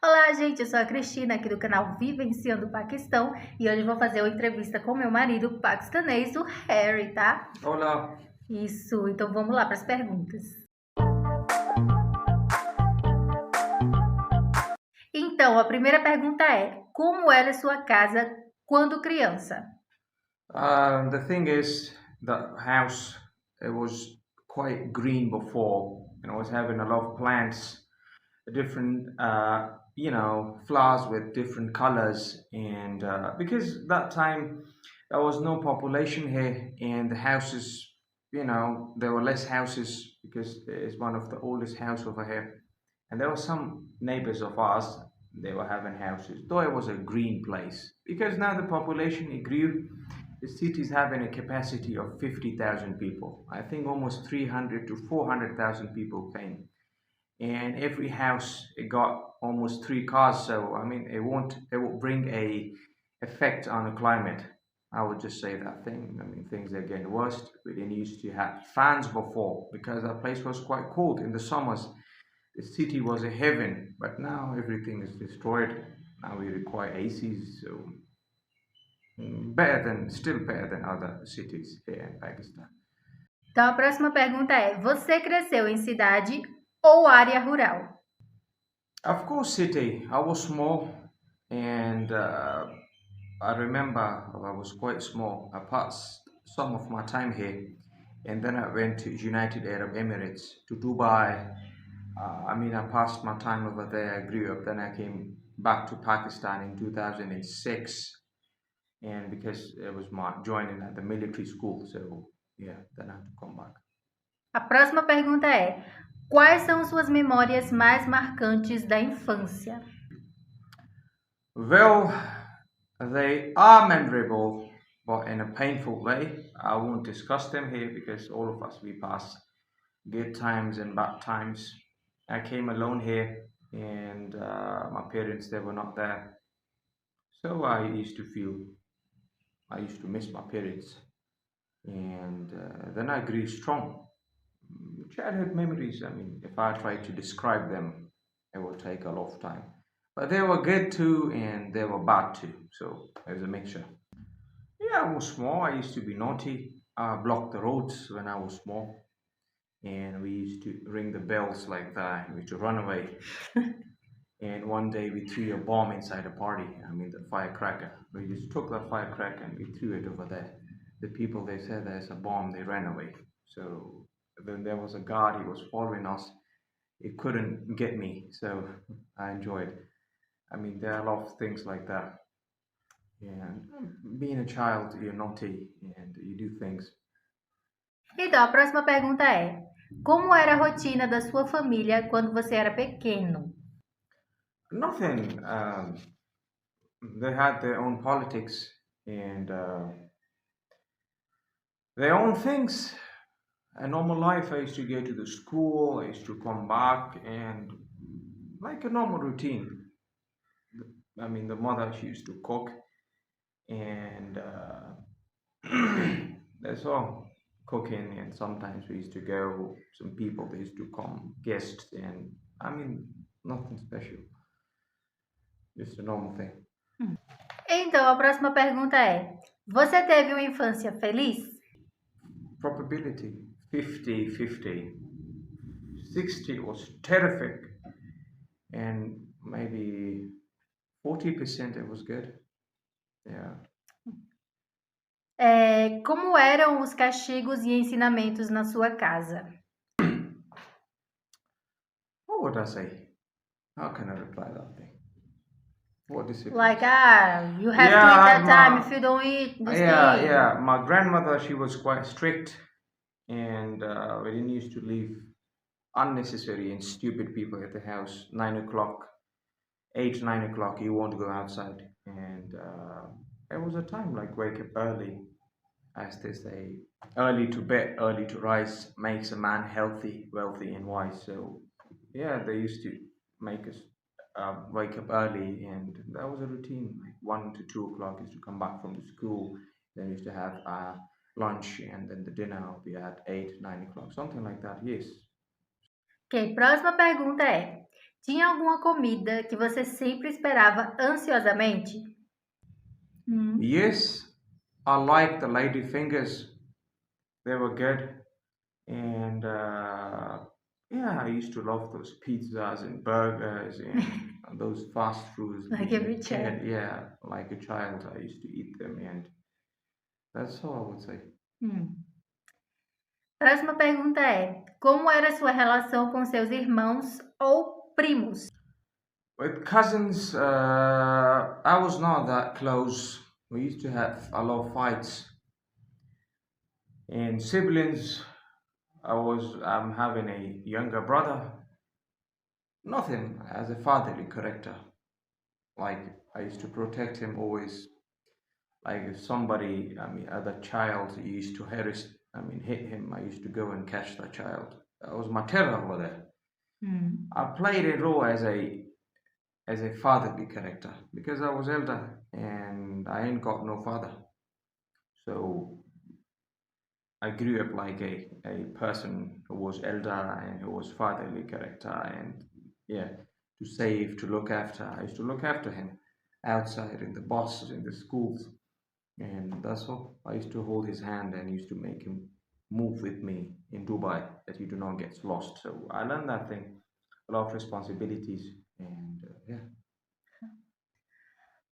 Olá, gente, eu sou a Cristina, aqui do canal Vivenciando o Paquistão, e hoje eu vou fazer uma entrevista com meu marido paquistanês, o Harry, tá? Olá. Isso, então vamos lá para as perguntas. Então, a primeira pergunta é: como era sua casa quando criança? The thing is, the house, it was quite green before, and I was having a lot of plants, different, flowers with different colors, and because that time there was no population here, and the houses, there were less houses because it's one of the oldest house over here, and there were some neighbors of ours. They were having houses, though it was a green place because now the population it grew. The city is having a capacity of 50,000 people. I think almost 300 to 400,000 people came, and every house it got almost 3 cars. So I mean, it will bring a effect on the climate. I would just say that thing. I mean, things are getting worse. We didn't used to have fans before because our place was quite cold in the summers. The city was a heaven, but now everything is destroyed. Now we require ACs, so still better than other cities here in Pakistan. Então, a próxima pergunta é: você cresceu em cidade ou área rural? Of course, city. I was small, and I remember I was quite small. I passed some of my time here, and then I went to United Arab Emirates, to Dubai. I passed my time over there. I grew up. Then I came back to Pakistan in 2006, and because it was my joining at the military school, so yeah, then I had to come back. A próxima pergunta é: quais são suas memórias mais marcantes da infância? Well, they are memorable, but in a painful way. I won't discuss them here because all of us we pass good times and bad times. I came alone here, and my parents they were not there, so I used to miss my parents, and then I grew strong. Childhood memories. I mean, if I try to describe them, it will take a lot of time. But they were good too, and they were bad too. So it was a mixture. Yeah, I was small. I used to be naughty. I blocked the roads when I was small, and we used to ring the bells like that. And we used to run away. And one day we threw a bomb inside a party. I mean, the firecracker. We just took that firecracker and we threw it over there. The people they said there's a bomb. They ran away. So then there was a guard. He was following us. He couldn't get me. So I enjoyed. I mean, there are a lot of things like that. And being a child, you're naughty and you do things. Então, a próxima pergunta é: como era a rotina da sua família quando você era pequeno? Nothing. They had their own politics and their own things. A normal life. I used to go to the school. I used to come back and like a normal routine. I mean, the mother she used to cook, and that's all. Cooking, and sometimes we used to go. Some people they used to come, guests, and I mean nothing special. Just a normal thing. Então, a próxima pergunta é: você teve uma infância feliz? Probability 50-50. 60 was terrific, and maybe 40% it was good. Yeah. Como eram os castigos e ensinamentos na sua casa? What would I say? How can I reply that thing? What discipline? Like, you have to eat that time. If you don't eat this thing. Yeah. My grandmother, she was quite strict, and we didn't used to leave unnecessary and stupid people at the house. 9 o'clock, 8, 9 o'clock, you won't go outside. And it was a time like wake up early, as they say. Early to bed, early to rise makes a man healthy, wealthy, and wise. So, yeah, they used to make us wake up early, and that was a routine. Like 1 to 2 o'clock used to come back from the school. Then used to have lunch, and then the dinner will be at 8, 9 o'clock, something like that. Yes. Ok, próxima pergunta é: Tinha alguma comida que você sempre esperava ansiosamente? Yes, I like the lady fingers. They were good. And yeah, I used to love those pizzas and burgers and those fast foods. Like Being every a child. kid, yeah, like a child, I used to eat them, and that's all I would say. Próxima pergunta é: como era sua relação com seus irmãos ou primos? With cousins, I was not that close. We used to have a lot of fights. And siblings, I'm having a younger brother. Nothing as a fatherly character. Like I used to protect him always. Like if somebody, other child used to hit him, I used to go and catch that child. That was my terror over there. I played a role as a fatherly character because I was elder and I ain't got no father. So I grew up like a person who was elder and who was fatherly character, and yeah, to save, to look after. I used to look after him outside in the buses, in the schools, and that's all. I used to hold his hand and used to make him move with me in Dubai that he do not get lost. So I learned that thing, a lot of responsibilities, and yeah.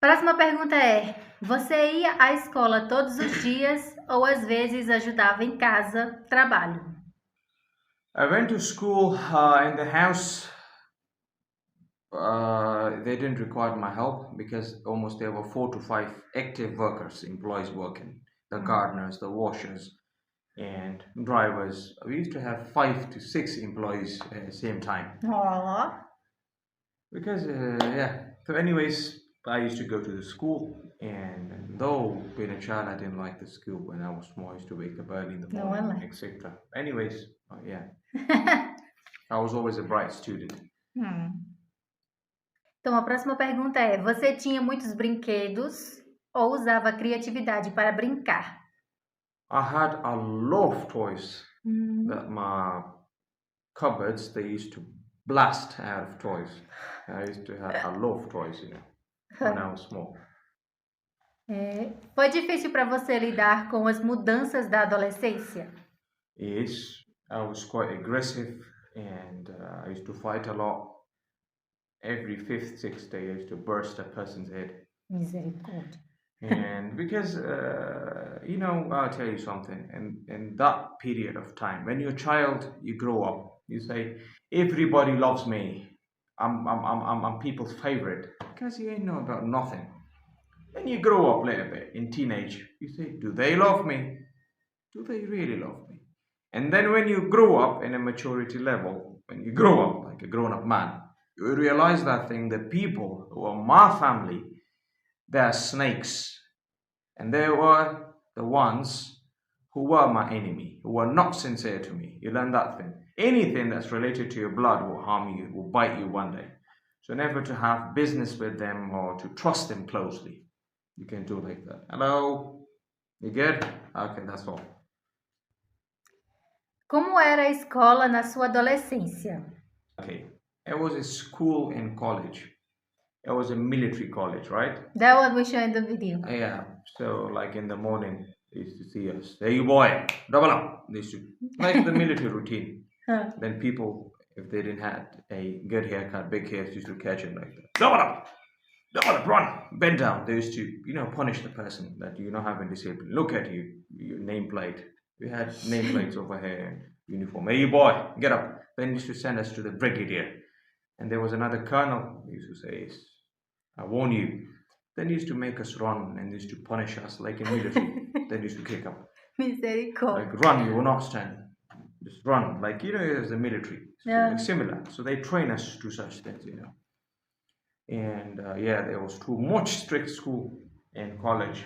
Próxima pergunta é: você ia à escola todos os dias ou às vezes ajudava em casa, trabalho? I went to school in the house. They didn't require my help because almost there were 4 to 5 active workers, employees working, the gardeners, the washers, and drivers. We used to have 5 to 6 employees at the same time. Ó, Because yeah. So anyways, I used to go to the school, and though being a child, I didn't like the school when I was small. I used to wake up early in the No, morning, I like. etc. Anyways, yeah, I was always a bright student. Então, a próxima pergunta é: você tinha muitos brinquedos ou usava a criatividade para brincar? I had a lot of toys that my cupboards they used to blast out of toys. I used to have a lot of toys, when I was small. Foi difícil para você lidar com as mudanças da adolescência? Yes, I was quite aggressive, and I used to fight a lot. Every fifth, sixth day, I used to burst a person's head. Misericórdia. And because I'll tell you something. In that period of time, when you're a child, you grow up. You say, everybody loves me. I'm people's favorite because you ain't know about nothing. Then you grow up a little bit in teenage. You say, do they love me? Do they really love me? And then when you grow up in a maturity level, when you grow up like a grown-up man, you realize that thing. The people who are my family, they're snakes, and they were the ones who were my enemy, who were not sincere to me. You learn that thing. Anything that's related to your blood will harm you, will bite you one day. So never to have business with them or to trust them closely. You can do like that. Hello? You good? Okay, that's all. Como era a escola na sua adolescência? Okay. It was a school and college. It was a military college, right? That one we show in the video. Yeah. So like in the morning, they used to see us. Hey, you boy, double up. They used to, like the military routine. Then people, if they didn't have a good haircut, big hair, used to catch them like that. Double up, run, bend down. They used to, punish the person that you're not having discipline. Look at you, your nameplate. We had nameplates over here and uniform. Hey, you boy, get up. Then used to send us to the brigadier. And there was another colonel who used to say, I warn you. Then used to make us run and used to punish us like in military. Then used to kick up. Misericórdia. Like run, you will not stand. Just run, like as the military. So, Yeah. like similar. So they train us to such things, And there was too much strict school and college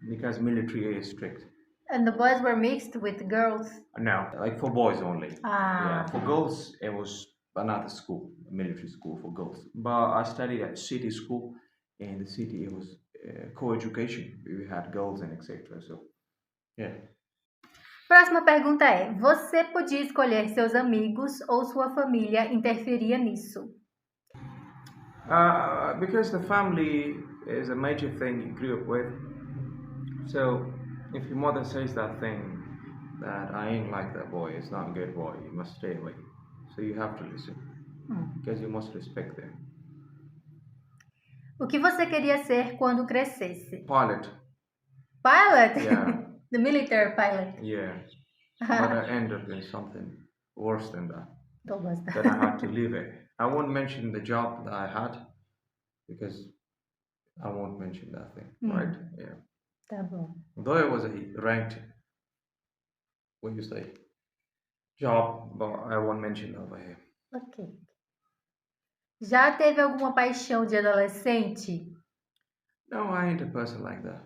because military is strict. And the boys were mixed with girls? No, like for boys only. Ah. Yeah, for girls it was another school, a military school for girls. But I studied at city school. In the city, it was co-education. We had girls and etc. So, yeah. Próxima pergunta é: você podia escolher seus amigos ou sua família interferia nisso? Because the family is a major thing you grew up with. So if your mother says that thing that I ain't like that boy, it's not a good boy, you must stay away. So you have to listen because you must respect them. O que você queria ser quando crescesse? Pilot, Pilot? yeah, The military pilot. yeah. But I ended up in something worse than that. Então basta. That I had to leave it. I won't mention the job that I had because I won't mention that thing, right? Yeah. Tá bom. Though it was a ranked, what do you say, job, but I won't mention it over here. Ok. Já teve alguma paixão de adolescente? No, I ain't a person like that.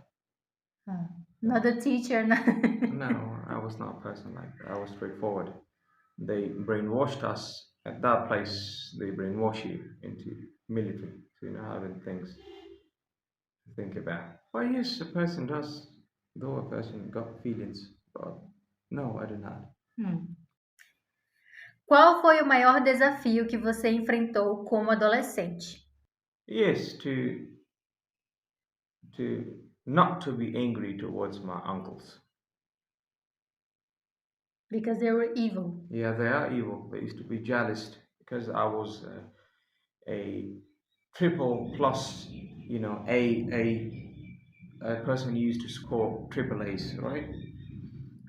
Not a teacher, no. No, I was not a person like that. I was straightforward. They brainwashed us at that place. They brainwash you into military, so you know having things to think about. But yes, a person does. Though a person got feelings, but no, I did not. Qual foi o maior desafio que você enfrentou como adolescente? Yes, to not to be angry towards my uncles. Because they were evil. Yeah, they are evil. They used to be jealous because I was a triple plus, you know, a person who used to score triple A's, right?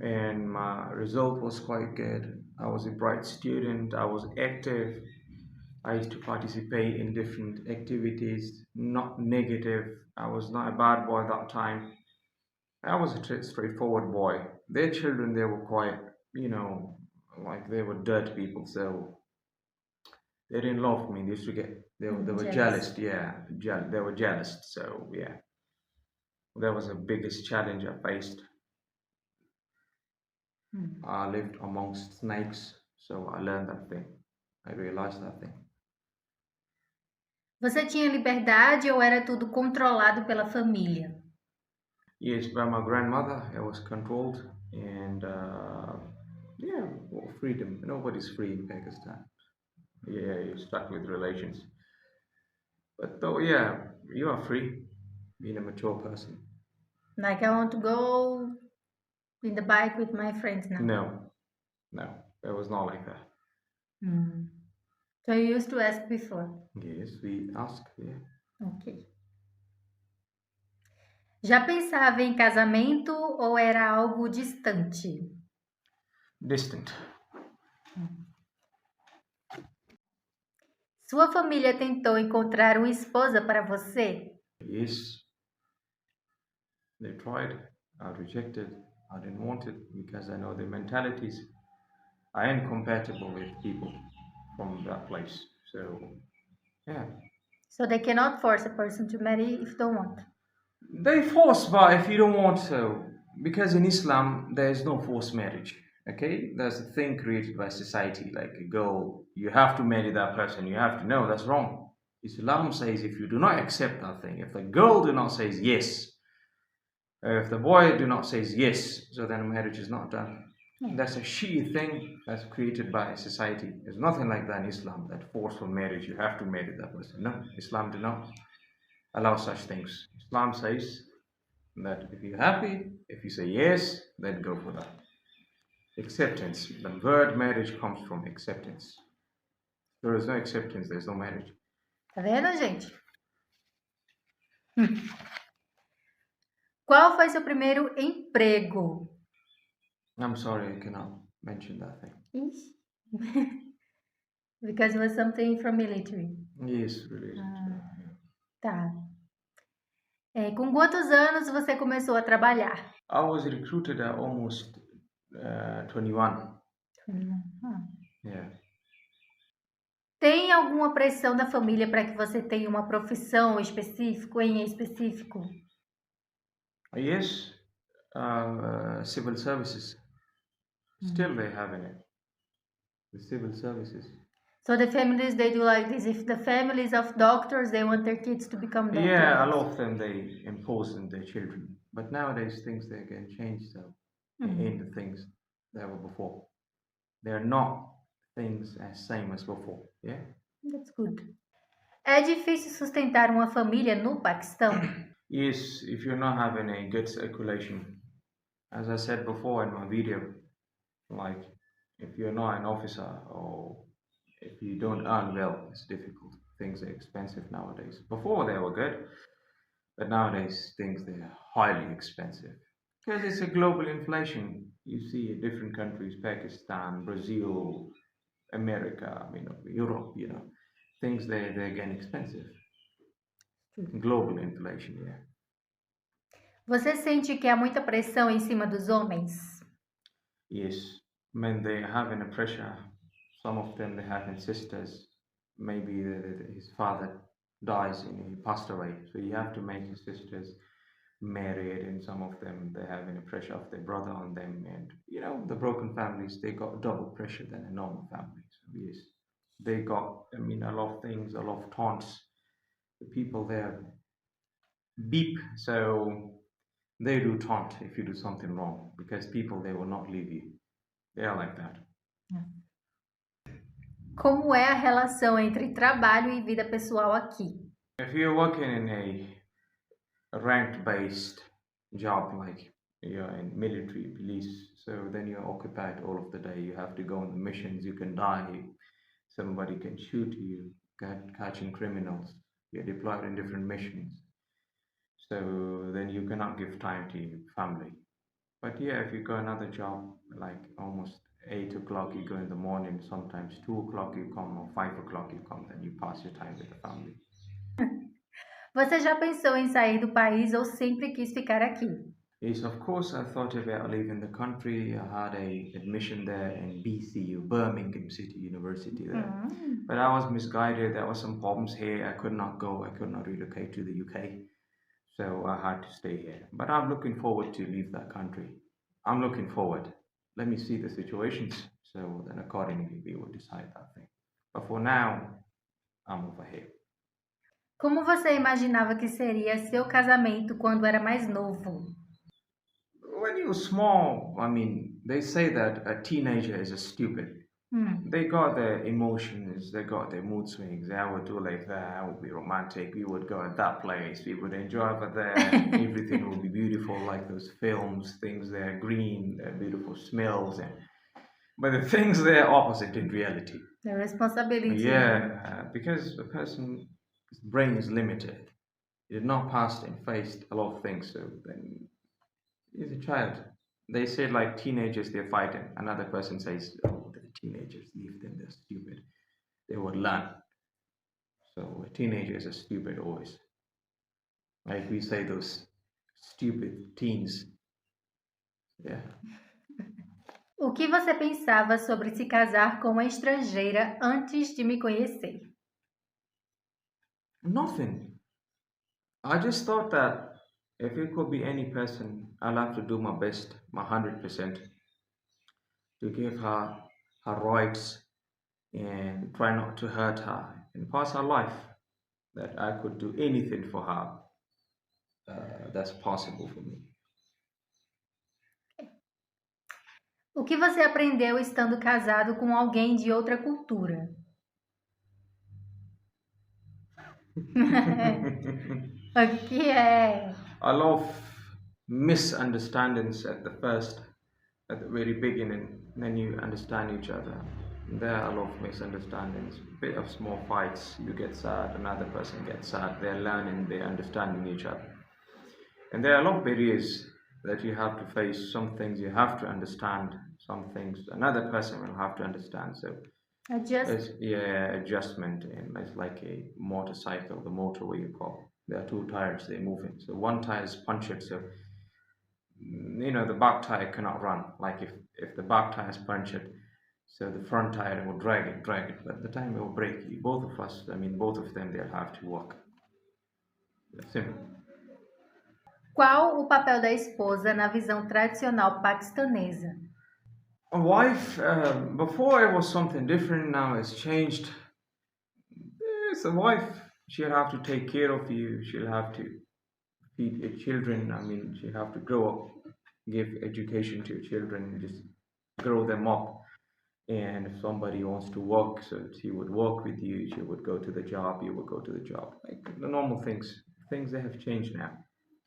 And my result was quite good. I was a bright student. I was active. I used to participate in different activities, not negative. I was not a bad boy that time. I was a straightforward boy. Their children, they were quite, you know, like they were dirt people, so they didn't love me. They used to get, they were jealous. Yeah, they were jealous. So yeah, that was the biggest challenge I faced. I lived amongst snakes, so I learned that thing. I realized that thing. Você tinha liberdade ou era tudo controlado pela família? Yes, by my grandmother, I was controlled, and yeah, well, freedom. Nobody's free in Pakistan. Yeah, you're stuck with relations. But though, yeah, you are free, being a mature person. Like I want to go in the bike with my friends now. No, it was not like that. So you used to ask before? Yes, we asked, yeah. Ok. Já pensava em casamento ou era algo distante? Distant. Sua família tentou encontrar uma esposa para você? Yes. They tried. I rejected. I didn't want it because I know their mentalities. I ain't compatible with people from that place. So, yeah. So they cannot force a person to marry if they don't want. They force, but if you don't want so, because in Islam there is no forced marriage. Okay, there's a thing created by society, like a girl, you have to marry that person. You have to know that's wrong. Islam says if you do not accept that thing, if the girl do not says yes, if the boy do not says yes, so then marriage is not done. That's a Shia thing that's created by society. There's nothing like that in Islam, that forceful marriage, you have to marry that person. No, Islam do not allow such things. Islam says that if you're happy, if you say yes, then go for that. Acceptance. The word marriage comes from acceptance. There is no acceptance, there's no marriage. Tá vendo, gente? Qual foi seu primeiro emprego? I'm sorry, I cannot mention that thing. Because it was something from military. Yes, really. Tá. Com quantos anos você começou a trabalhar? I was recruited at almost 21. Yeah. Tem alguma pressão da família para que você tenha uma profissão em específico? Yes, civil services. Still they have in it. The civil services. So the families, they do like this. If the families of doctors, they want their kids to become doctors. Yeah, a lot of them they impose on their children. But nowadays things they can change, so they ain't the things they were before. They're not things as same as before. Yeah. That's good. É difícil sustentar uma família no Paquistão? Yes, if you're not having a good circulation. As I said before in my video, like if you're not an officer or if you don't earn well, it's difficult. Things are expensive nowadays. Before they were good, but nowadays things they're highly expensive. Because it's a global inflation. You see different countries, Pakistan, Brazil, America, Europe, things they're getting expensive. Global inflation, yeah. Você sente que há muita pressão em cima dos homens? Yes, men they having a pressure. Some of them they having sisters. Maybe his father dies and he passed away, so you have to make his sisters married, and some of them they having a pressure of their brother on them, and the broken families they got double pressure than a normal family. So yes, they got a lot of things, a lot of taunts. The people there beep, so they do taunt if you do something wrong because people they will not leave you. They are like that. Como é a relação entre trabalho e vida pessoal aqui? If you're working in a rank-based job, like you're in military, police, so then you're occupied all of the day. You have to go on the missions. You can die. Somebody can shoot you. Catching criminals. You're deployed in different missions. So then you cannot give time to your family. But yeah, if you got another job, like almost 8 o'clock, you go in the morning, sometimes 2 o'clock you come, or 5 o'clock you come, then you pass your time with the family. Você já pensou em sair do país ou sempre quis ficar aqui? Yes, of course, I thought about leaving the country. I had a admission there in BCU, Birmingham City University there. But I was misguided. There were some problems here. I could not go. I could not relocate to the UK. So I had to stay here. But I'm looking forward to leave that country. I'm looking forward. Let me see the situations. So then accordingly we will decide that thing. But for now, I'm over here. Como você imaginava que seria seu casamento quando era mais novo? When you're small, they say that a teenager is a stupid. They got their emotions, they got their mood swings. I would do like that, I would be romantic, we would go at that place, we would enjoy over there, everything would be beautiful, like those films, things they're green, they're beautiful smells. But the things they're opposite in reality. The responsibility. Yeah, because a person's brain is limited. He did not pass and faced a lot of things, so then he's a child. They say like teenagers they're fighting. Another person says, "Oh, they're teenagers. Leave them. They're stupid. They will learn." So a teenager is a stupid always. Like we say, those stupid teens. Yeah. O que você pensava sobre se casar com uma estrangeira antes de me conhecer? Nothing. I just thought that if it could be any person, I'll have to do my best, my 100%, to give her her rights and try not to hurt her and pass her life. That I could do anything for her. That's possible for me. O que você aprendeu estando casado com alguém de outra cultura? O que é? A lot of misunderstandings at the very beginning. Then you understand each other. There are a lot of misunderstandings, bit of small fights. You get sad, another person gets sad. They're learning, they're understanding each other. And there are a lot of barriers that you have to face. Some things you have to understand. Some things another person will have to understand. So adjustment, and it's like a motorcycle, the motorway you call. There are two tires, they're moving. So one tire is punctured, so the back tire cannot run. Like if the back tire is punctured, so the front tire will drag it, but the time it will break. Both of them, they'll have to walk. Simple. Qual o papel da esposa na visão tradicional paquistanesa? A wife, before it was something different, now it's changed. It's a wife. She'll have to take care of you. She'll have to feed your children. She'll have to grow up, give education to your children, just grow them up. And if somebody wants to work, so she would work with you, she would go to the job, you would go to the job. Like the normal things. Things that have changed now.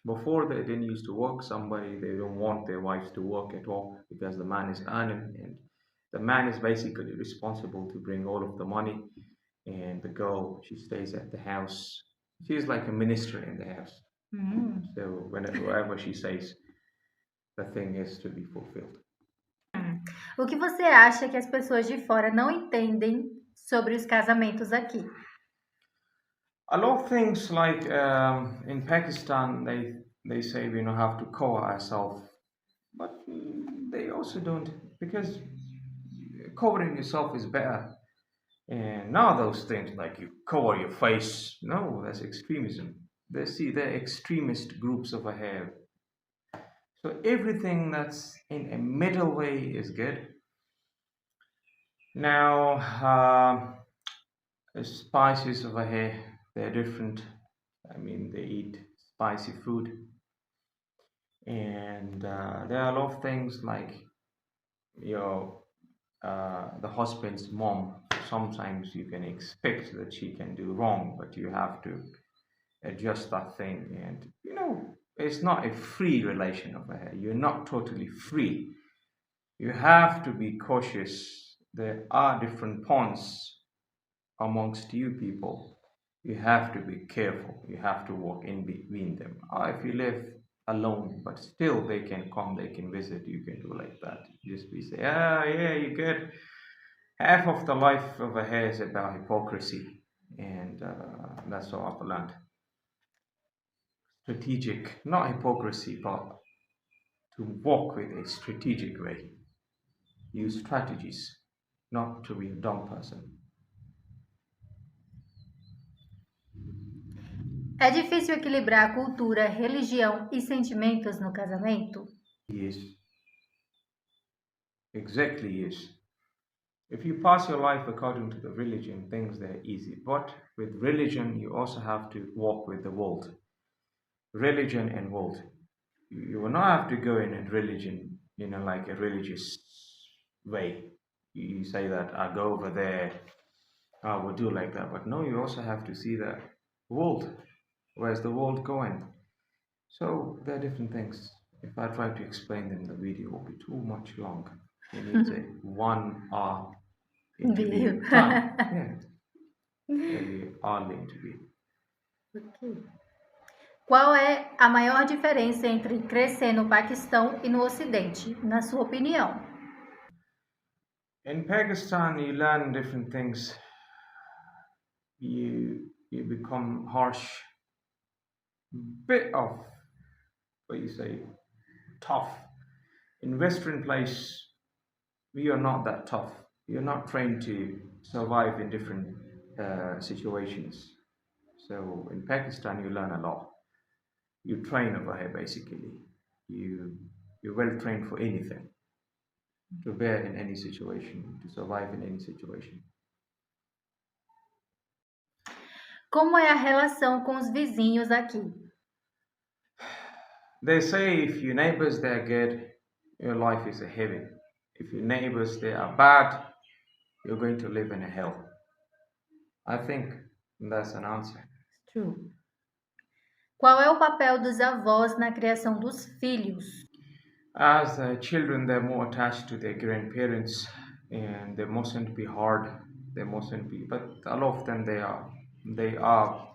Before they didn't used to work, somebody they don't want their wives to work at all because the man is earning and the man is basically responsible to bring all of the money and the girl she stays at the house. She's like a minister in the house. So whenever she says the thing is to be fulfilled. O que você acha que as pessoas de fora não entendem sobre os casamentos aqui? A lot of things like in Pakistan they say we don't have to cover ourselves, but they also don't, because covering yourself is better. And none of those things like you cover your face, no, that's extremism. They're extremist groups over here. So everything that's in a middle way is good. Now, the spices over here, they're different. I mean, they eat spicy food. And there are a lot of things like your the husband's mom. Sometimes you can expect that she can do wrong, but you have to adjust that thing. And it's not a free relation over here. You're not totally free. You have to be cautious. There are different ponds amongst you people. You have to be careful. You have to walk in between them. Or if you live alone, but still they can come, they can visit, you can do like that. Just be say, yeah, you good. Half of the life over here is about hypocrisy, and that's all I've learned. Strategic, not hypocrisy, but to walk with a strategic way. Use strategies, not to be a dumb person. É difícil equilibrar cultura, religião e sentimentos no casamento? Yes. Exactly, yes. If you pass your life according to the religion, things are easy. But with religion, you also have to walk with the world. Religion and world. You will not have to go in a religion, like a religious way. You say that I go over there, I will do like that. But no, you also have to see the world. Where's the world going? So there are different things. If I try to explain them, the video will be too much long. You need a 1 hour interview time. Yeah. Very hourly interview. Ok. Qual é a maior diferença entre crescer no Paquistão e no Ocidente, na sua opinião? In Pakistan, you learn different things. You become harsh, bit of what you say, tough. In Western place, we are not that tough. You're not trained to survive in different situations. So in Pakistan, you learn a lot. You train over here basically. You're well trained for anything, to bear in any situation, to survive in any situation. Como é a relação com os vizinhos aqui? They say if your neighbors they're good, your life is a heaven. If your neighbors they are bad, you're going to live in a hell. I think that's an answer. True. Qual é o papel dos avós na criação dos filhos? As children, they're more attached to their grandparents, and they mustn't be hard. They mustn't be, but a lot of them they are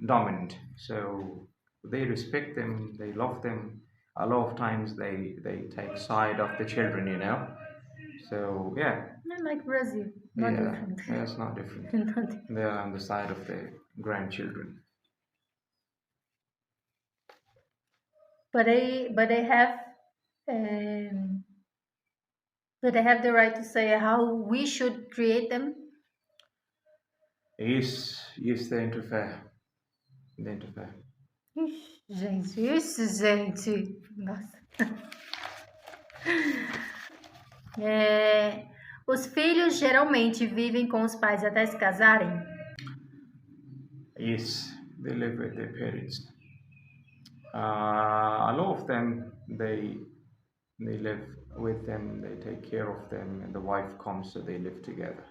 dominant. So they respect them, they love them. A lot of times they take side of the children, So yeah. Like Brazil, not different. Yeah, it's not different. They are on the side of their grandchildren. But they have the right to say how we should create them? Yes, they interfere. They interfere. Gente. Nossa. Os filhos geralmente vivem com os pais até se casarem? Yes, they live with their parents. A lot of them they live with them, they take care of them, and the wife comes, so they live together.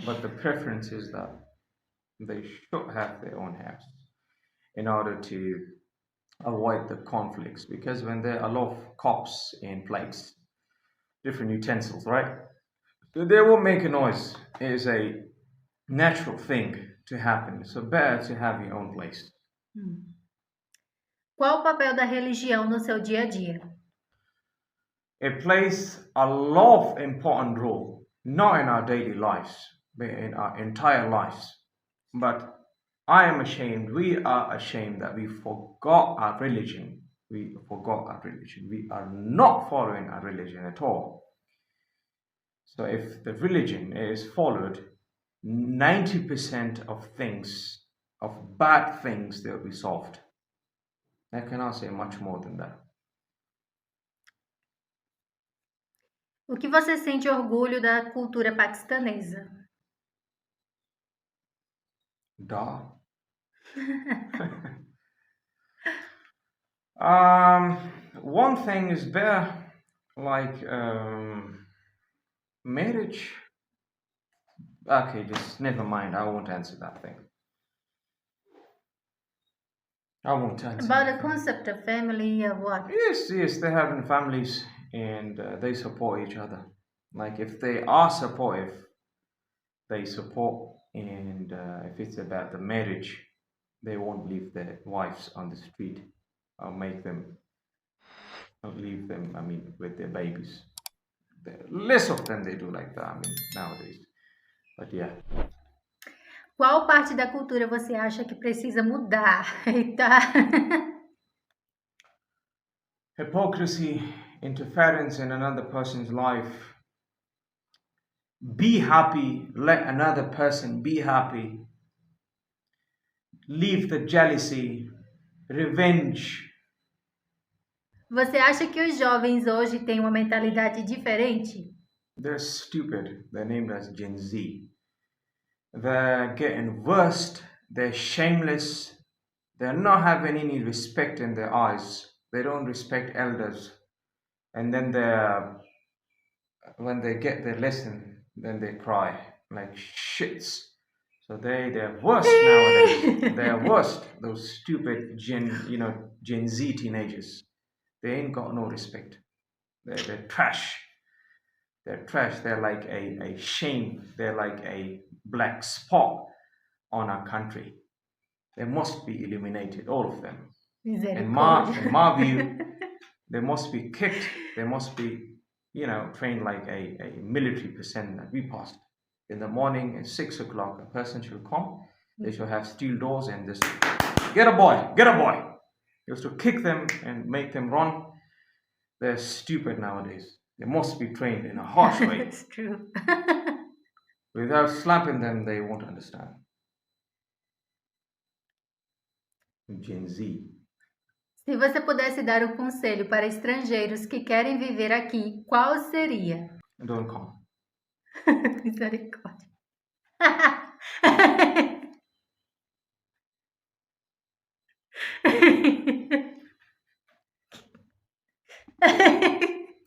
But the preference is that they should have their own house in order to avoid the conflicts, because when there are a lot of cups and plates, different utensils, right? They will make a noise. It is a natural thing to happen. So better to have your own place. Qual o papel da religião no seu dia a dia? It plays a lot of important role, not in our daily lives, but in our entire lives. But I am ashamed, we are ashamed that we forgot our religion. We forgot our religion. We are not following our religion at all. So if the religion is followed, 90% of things, of bad things, they'll be solved. I cannot say much more than that. O que você sente orgulho da cultura paquistanesa? Da. One thing is better, like marriage. Okay, just never mind. I won't answer that thing. I won't answer. About the that. concept of family, of what? Yes, they're having families and they support each other. Like if they are supportive, they support, and if it's about the marriage, they won't leave their wives on the street or make them leave them, I mean, with their babies. Less of them they do like that, I mean, nowadays. But yeah. Qual parte da cultura você acha que precisa mudar? Eita. Hypocrisy, interference in another person's life. Be happy, let another person be happy. Leave the jealousy, revenge. Você acha que os jovens hoje têm uma mentalidade diferente? They're stupid. They're named as Gen Z. They're getting worse. They're shameless. They're not having any respect in their eyes. They don't respect elders. And then when they get their lesson, then they cry like shits. So they're worse nowadays. They're worse. Those stupid Gen Z teenagers. They ain't got no respect. They're trash. They're trash. They're like a shame. They're like a black spot on our country. They must be eliminated, all of them. In my view, they must be kicked. They must be, trained like a military personnel that we passed. In the morning at 6 o'clock, a person should come. They should have steel doors and just get a boy. You have to kick them and make them run. They're stupid nowadays. They must be trained in a harsh way. It's true. Without slapping them, they won't understand. Gen Z. Se você pudesse dar um conselho para estrangeiros que querem viver aqui, qual seria? Don't come. Misericórdia.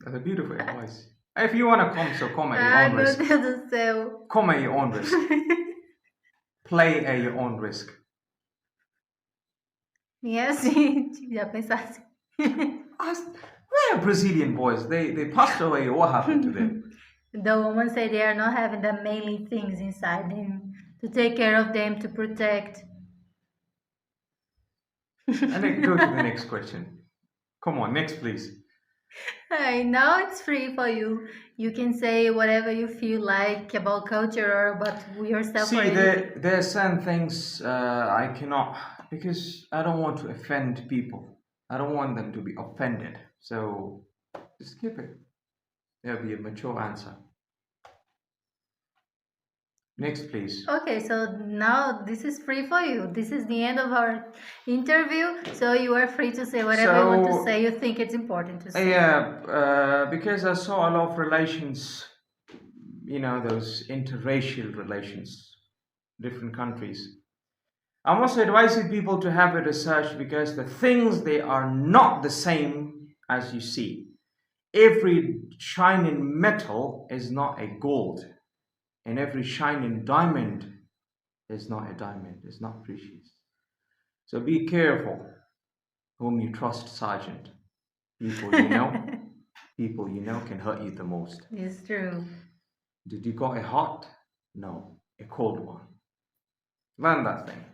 That's a beautiful advice. If you want to come, so come at your own risk. Ai, meu Deus do céu. Come at your own risk. Play at your own risk. E é assim, já pensasse. Where are Brazilian boys? They passed away. What happened to them? The woman said they are not having the manly things inside them to take care of them, to protect. And then go to the next question. Come on, next please. Hey, now it's free for you. You can say whatever you feel like about culture or about yourself. See, there are certain things I cannot, because I don't want to offend people. I don't want them to be offended. So just skip it. There'll be a mature answer. Next, please. Okay, so now this is free for you. This is the end of our interview, so you are free to say whatever you want to say. You think it's important to say. Yeah, because I saw a lot of relations, those interracial relations, different countries. I'm also advising people to have a research, because the things, they are not the same as you see. every shining metal is not a gold, and every shining diamond is not a diamond, it's not precious. So be careful whom you trust, Sergeant. People you know can hurt you the most. It's true. Did you got a hot? No, a cold one. Learn that thing.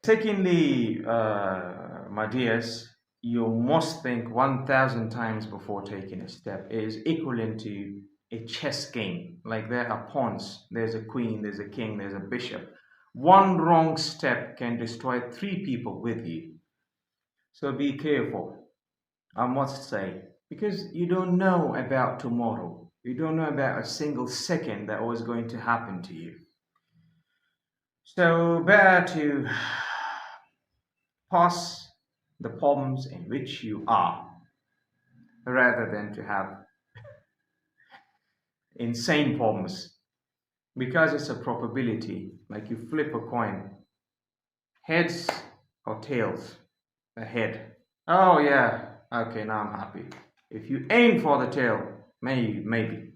Secondly, my dears, you must think 1,000 times before taking a step. It is equivalent to a chess game. Like there are pawns, there's a queen, there's a king, there's a bishop. One wrong step can destroy 3 people with you. So be careful, I must say, because you don't know about tomorrow. You don't know about a single second that was going to happen to you. So better to pass the problems in which you are, rather than to have insane problems, because it's a probability. Like you flip a coin, heads or tails. A head. Oh yeah, okay, now I'm happy. If you aim for the tail, maybe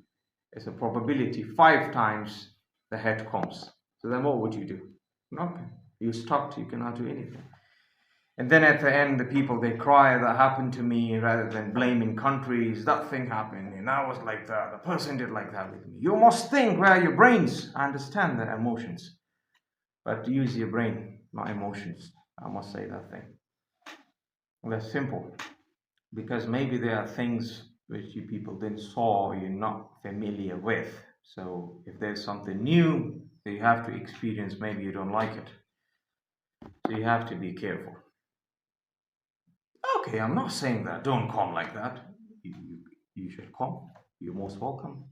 it's a probability 5 times the head comes. So then what would you do? Nothing. You're stuck, you cannot do anything. And then at the end, the people, they cry, that happened to me, rather than blaming countries. That thing happened, and I was like that. The person did like that with me. You must think, where are your brains? I understand the emotions. But use your brain, not emotions. I must say that thing. Well, that's simple. Because maybe there are things which you people didn't saw or you're not familiar with. So if there's something new that you have to experience, maybe you don't like it. So you have to be careful. Okay, I'm not saying that. Don't come like that. You should come. You're most welcome.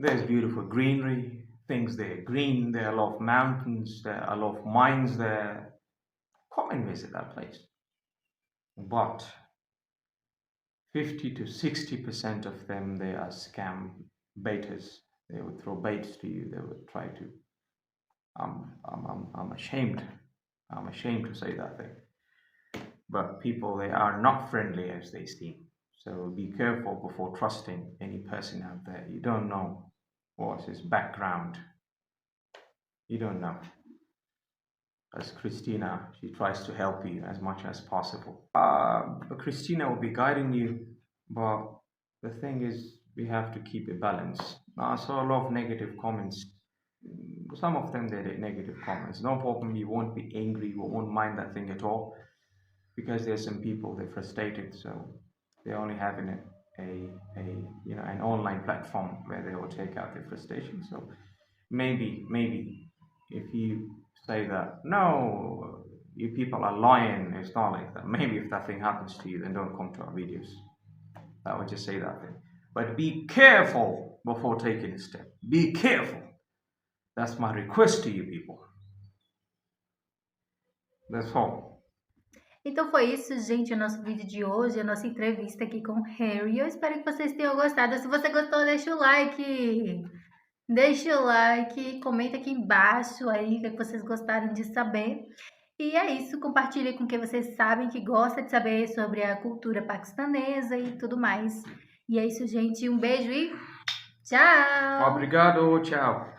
There's beautiful greenery, things there green, there are a lot of mountains, there are a lot of mines there. Come and visit that place. But 50 to 60% of them, they are scam baiters. They would throw baits to you. They would try to. I'm ashamed. I'm ashamed to say that thing. But people, they are not friendly as they seem. So be careful before trusting any person out there. You don't know what's his background. You don't know. As Christina, she tries to help you as much as possible. Christina will be guiding you, but the thing is, we have to keep a balance. I saw a lot of negative comments. Some of them, they're negative comments. No problem, you won't be angry, you won't mind that thing at all, because there's some people, they're frustrated, so they're only having an online platform where they will take out their frustration. So maybe if you say that, no, you people are lying, it's not like that. Maybe if that thing happens to you, then don't come to our videos. I would just say that thing. But be careful before taking a step. Be careful. That's my request to you people. That's all. Então foi isso, gente, o nosso vídeo de hoje, a nossa entrevista aqui com o Harry. Eu espero que vocês tenham gostado. Se você gostou, deixa o like. Deixa o like, comenta aqui embaixo aí o que vocês gostaram de saber. E é isso, compartilhe com quem vocês sabem que gosta de saber sobre a cultura paquistanesa e tudo mais. E é isso, gente. Um beijo e tchau! Obrigado, tchau!